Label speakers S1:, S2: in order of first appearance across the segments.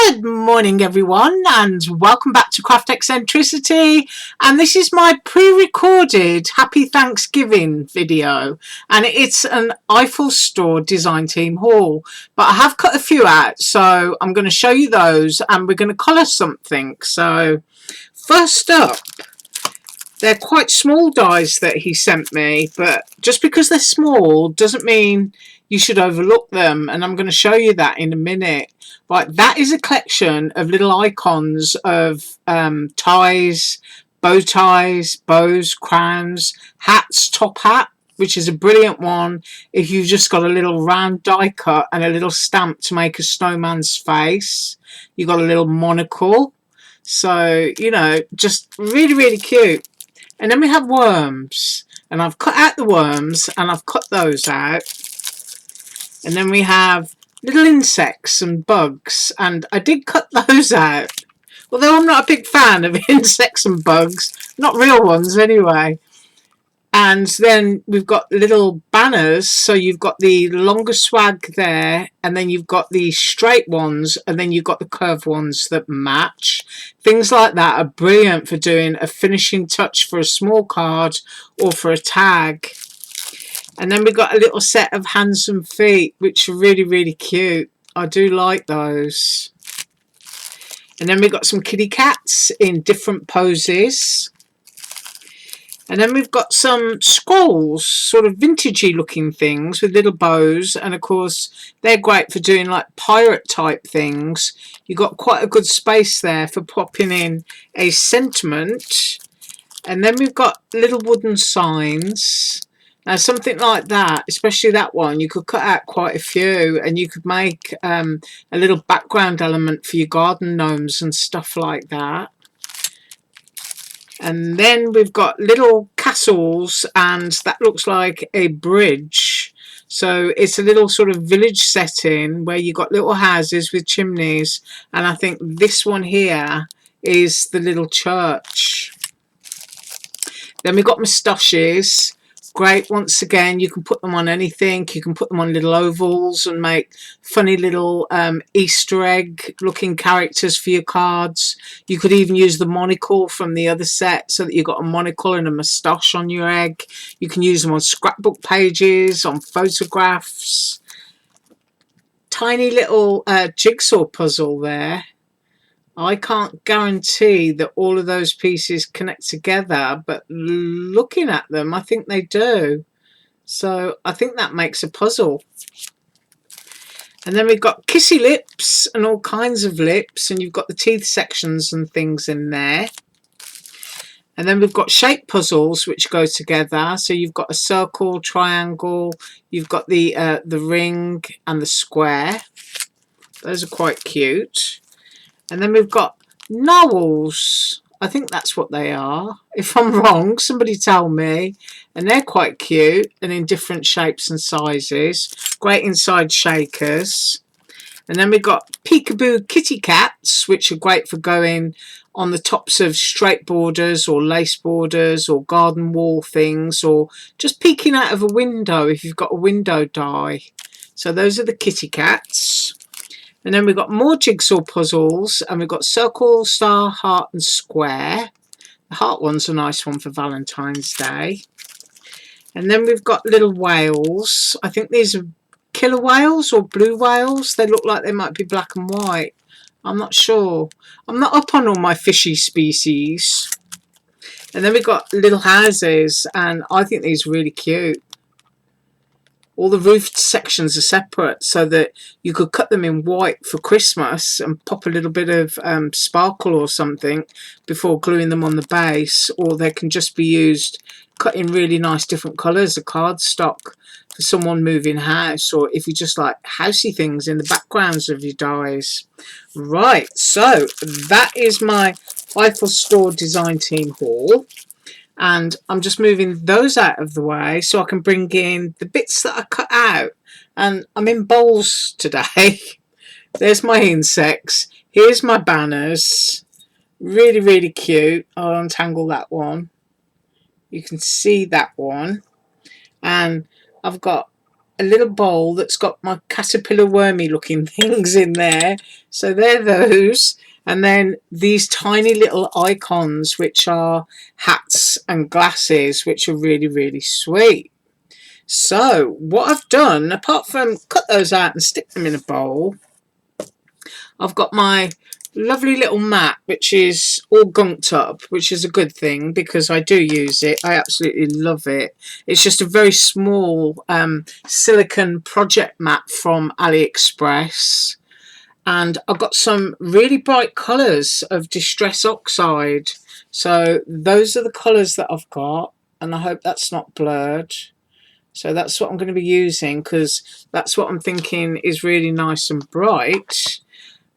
S1: Good morning everyone, and welcome back to Craft Eccentricity, and this is my pre-recorded Happy Thanksgiving video, and it's an Eiffel store design team haul, but I have cut a few out, so I'm going to show you those and we're going to colour something. So first up, they're quite small dies that he sent me, but just because they're small doesn't mean you should overlook them, and I'm going to show you that in a minute. Right, that is a collection of little icons of ties, bow ties, bows, crowns, hats, top hat, which is a brilliant one if you've just got a little round die cut and a little stamp to make a snowman's face. You've got a little monocle, so you know, just really cute. And then we have worms, and I've cut out the worms and I've cut those out. And then we have little insects and bugs, and I did cut those out, although I'm not a big fan of insects and bugs, not real ones anyway. And then we've got little banners, so you've got the longer swag there, and then you've got the straight ones, and then you've got the curved ones that match. Things like that are brilliant for doing a finishing touch for a small card or for a tag. And then we've got a little set of hands and feet, which are really cute. I do like those. And then we've got some kitty cats in different poses. And then we've got some scrolls, sort of vintagey looking things with little bows. And of course, they're great for doing like pirate type things. You've got quite a good space there for popping in a sentiment. And then we've got little wooden signs. Now something like that, especially that one, you could cut out quite a few, and you could make a little background element for your garden gnomes and stuff like that. And then we've got little castles, and that looks like a bridge. So it's a little sort of village setting where you've got little houses with chimneys, and I think this one here is the little church. Then we've got mustaches. Great, once again, you can put them on anything. You can put them on little ovals and make funny little Easter egg looking characters for your cards. You could even use the monocle from the other set so that you've got a monocle and a moustache on your egg. You can use them on scrapbook pages, on photographs. Tiny little jigsaw puzzle there. I can't guarantee that all of those pieces connect together, but looking at them, I think they do. So I think that makes a puzzle. And then we've got kissy lips and all kinds of lips, and you've got the teeth sections and things in there. And then we've got shape puzzles which go together. So you've got a circle, triangle, you've got the ring and the square. Those are quite cute. And then we've got knowles. I think that's what they are. If I'm wrong, somebody tell me. And they're quite cute and in different shapes and sizes. Great inside shakers. And then we've got peekaboo kitty cats, which are great for going on the tops of straight borders or lace borders or garden wall things, or just peeking out of a window if you've got a window die. So those are the kitty cats. And then we've got more jigsaw puzzles, and we've got circle, star, heart and square. The heart one's a nice one for Valentine's Day. And then we've got little whales. I think these are killer whales or blue whales. They look like they might be black and white. I'm not sure. I'm not up on all my fishy species. And then we've got little houses, and I think these are really cute. All the roofed sections are separate so that you could cut them in white for Christmas and pop a little bit of sparkle or something before gluing them on the base, or they can just be used cut in really nice different colours of cardstock for someone moving house, or if you just like housey things in the backgrounds of your dies. Right, so that is my Eiffel store design team haul. And I'm just moving those out of the way so I can bring in the bits that I cut out. And I'm in bowls today. There's my insects. Here's my banners. Really cute. I'll untangle that one. You can see that one. And I've got a little bowl that's got my caterpillar wormy looking things in there. So they're those. And then these tiny little icons, which are hats and glasses, which are really, really sweet. So what I've done, apart from cut those out and stick them in a bowl, I've got my lovely little mat, which is all gunked up, which is a good thing because I do use it. I absolutely love it. It's just a very small silicone project mat from AliExpress. And I've got some really bright colours of Distress Oxide. So those are the colours that I've got. And I hope that's not blurred. So that's what I'm going to be using because that's what I'm thinking is really nice and bright.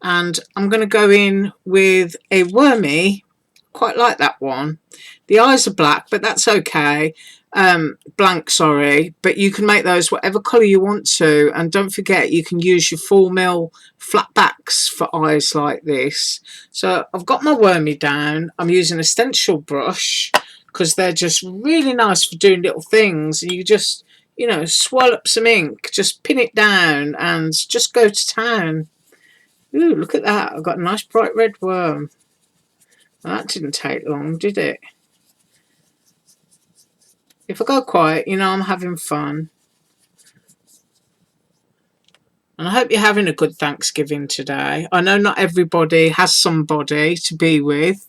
S1: And I'm going to go in with a wormy. Quite like that one. The eyes are black, but that's okay. Blank, sorry. But you can make those whatever colour you want to. And don't forget, you can use your 4mm flat backs for eyes like this. So I've got my wormy down. I'm using a stencil brush because they're just really nice for doing little things. And you just, you know, swirl up some ink, just pin it down and just go to town. Ooh, look at that. I've got a nice bright red worm. Well, that didn't take long, did it? If I go quiet, you know I'm having fun. And I hope you're having a good Thanksgiving today. I know not everybody has somebody to be with,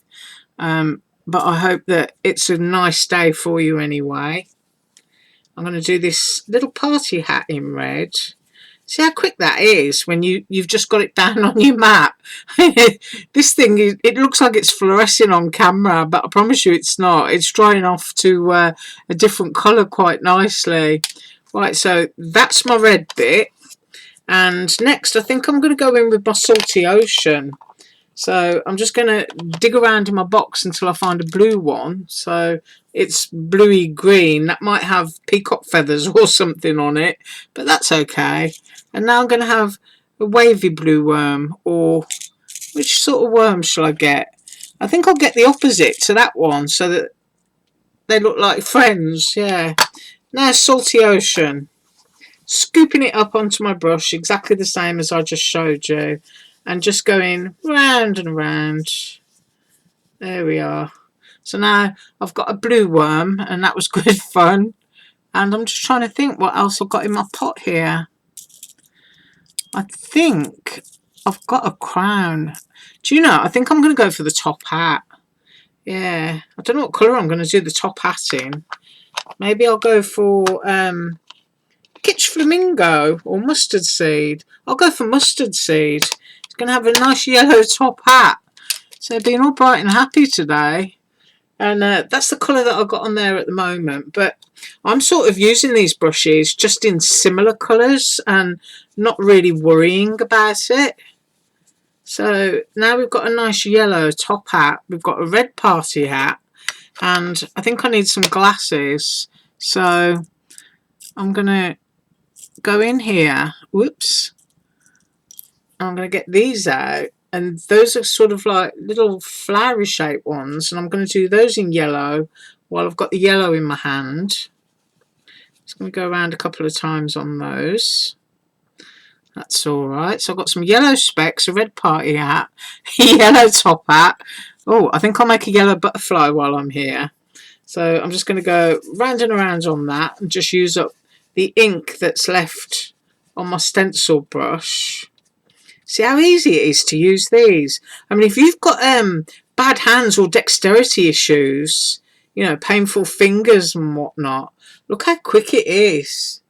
S1: but I hope that it's a nice day for you anyway. I'm going to do this little party hat in red. See how quick that is when you've just got it down on your map. This thing, it looks like it's fluorescing on camera, but I promise you it's not. It's drying off to a different colour quite nicely. Right, so that's my red bit. And next, I think I'm going to go in with my Salty Ocean. So I'm just going to dig around in my box until I find a blue one. So it's bluey green. That might have peacock feathers or something on it, but that's okay. And now I'm going to have a wavy blue worm, or which sort of worm shall I get? I think I'll get the opposite to that one so that they look like friends. Yeah. Now Salty Ocean. Scooping it up onto my brush exactly the same as I just showed you. And just going round and around. There we are. So now I've got a blue worm, and that was good fun. And I'm just trying to think what else I've got in my pot here. I think I've got a crown. Do you know, I think I'm going to go for the top hat. Yeah, I don't know what colour I'm going to do the top hat in. Maybe I'll go for Kitsch Flamingo or Mustard Seed. I'll go for Mustard Seed. It's going to have a nice yellow top hat. So being all bright and happy today. And that's the colour that I've got on there at the moment. But I'm sort of using these brushes just in similar colours and not really worrying about it. So now we've got a nice yellow top hat. We've got a red party hat. And I think I need some glasses. So I'm going to go in here. Whoops. I'm going to get these out. And those are sort of like little flowery shaped ones. And I'm going to do those in yellow while I've got the yellow in my hand. Just going to go around a couple of times on those. That's alright. So I've got some yellow specs, a red party hat, a yellow top hat. Oh, I think I'll make a yellow butterfly while I'm here. So I'm just going to go round and around on that and just use up the ink that's left on my stencil brush. See how easy it is to use these. I mean, if you've got bad hands or dexterity issues, you know, painful fingers and whatnot, look how quick it is.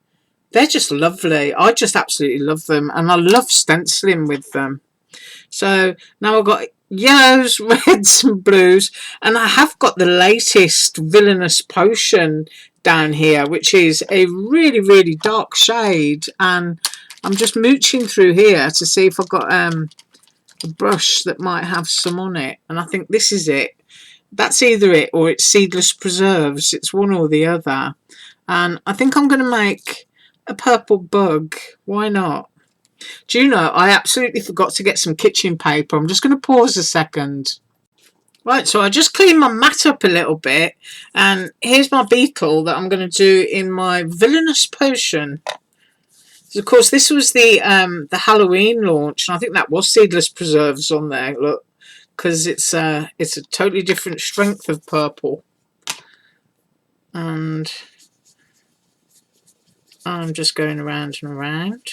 S1: They're just lovely. I just absolutely love them. And I love stenciling with them. So now I've got yellows, reds and blues. And I have got the latest Villainous Potion down here, which is a really, really dark shade. And I'm just mooching through here to see if I've got a brush that might have some on it. And I think this is it. That's either it or it's Seedless Preserves. It's one or the other. And I think I'm going to make a purple bug. Why not? Do you know, I absolutely forgot to get some kitchen paper. I'm just going to pause a second. Right, so I just cleaned my mat up a little bit. And here's my beetle that I'm going to do in my Villainous Potion. So of course, this was the Halloween launch, and I think that was seedless preserves on there. Look, because it's a totally different strength of purple, and I'm just going around and around.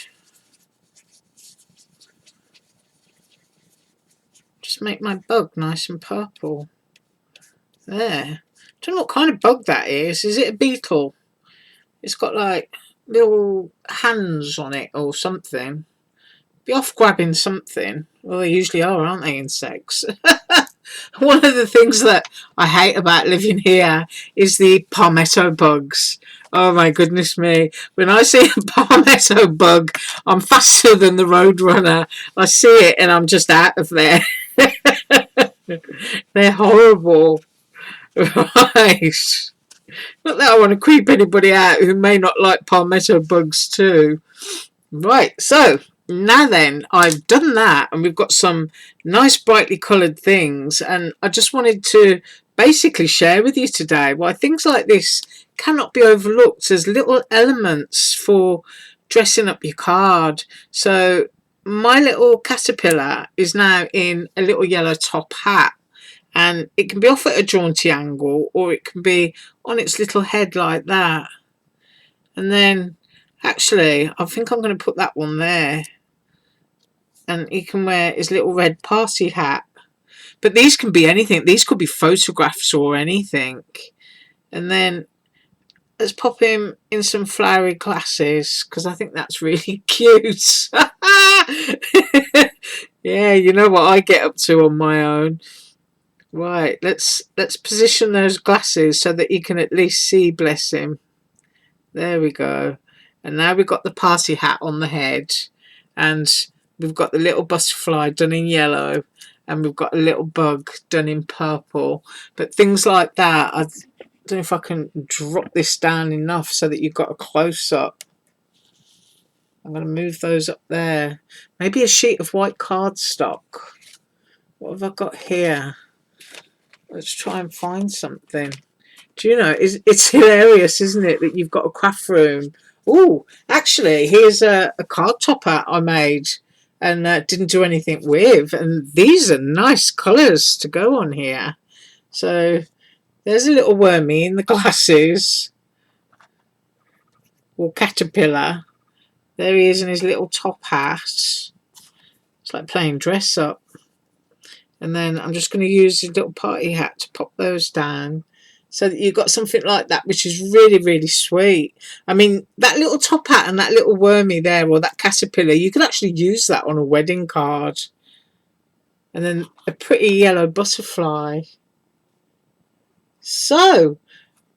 S1: Just make my bug nice and purple. There. Don't know what kind of bug that is. Is it a beetle? It's got like little hands on it or something. Be off grabbing something. Well, they usually are, aren't they, insects? One of the things that I hate about living here is the palmetto bugs. Oh my goodness me. When I see a palmetto bug, I'm faster than the roadrunner. I see it and I'm just out of there. They're horrible. Right. Not that I want to creep anybody out who may not like palmetto bugs too. Right, so now then, I've done that and we've got some nice brightly coloured things, and I just wanted to basically share with you today why things like this cannot be overlooked as little elements for dressing up your card. So my little caterpillar is now in a little yellow top hat, and it can be off at a jaunty angle or it can be on its little head like that. And then actually I think I'm going to put that one there, and he can wear his little red party hat. But these can be anything. These could be photographs or anything. And then let's pop him in some flowery glasses because I think that's really cute. Yeah, you know what I get up to on my own. Right, let's position those glasses so that you can at least see, bless him. There we go. And now we've got the party hat on the head, and we've got the little butterfly done in yellow, and we've got a little bug done in purple. But things like that, I don't know if I can drop this down enough so that you've got a close-up. I'm going to move those up there. Maybe a sheet of white cardstock. What have I got here? Let's try and find something. Do you know, it's hilarious, isn't it, that you've got a craft room. Oh, actually, here's a card topper I made and didn't do anything with. And these are nice colours to go on here. So there's a little wormy in the glasses, or caterpillar. There he is in his little top hat. It's like playing dress up. And then I'm just going to use his little party hat to pop those down so that you've got something like that, which is really, really sweet. I mean, that little top hat and that little wormy there, or that caterpillar, you could actually use that on a wedding card. And then a pretty yellow butterfly. So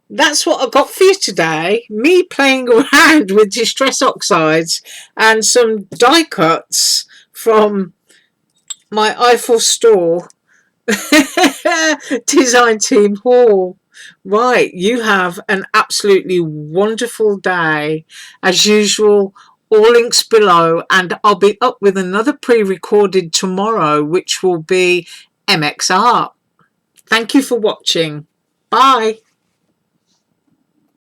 S1: that's what I got for you today. Me playing around with Distress Oxides and some die cuts from my Eiffel store design team haul. Right, you have an absolutely wonderful day. As usual, all links below, and I'll be up with another pre-recorded tomorrow, which will be MX Art. Thank you for watching. Bye.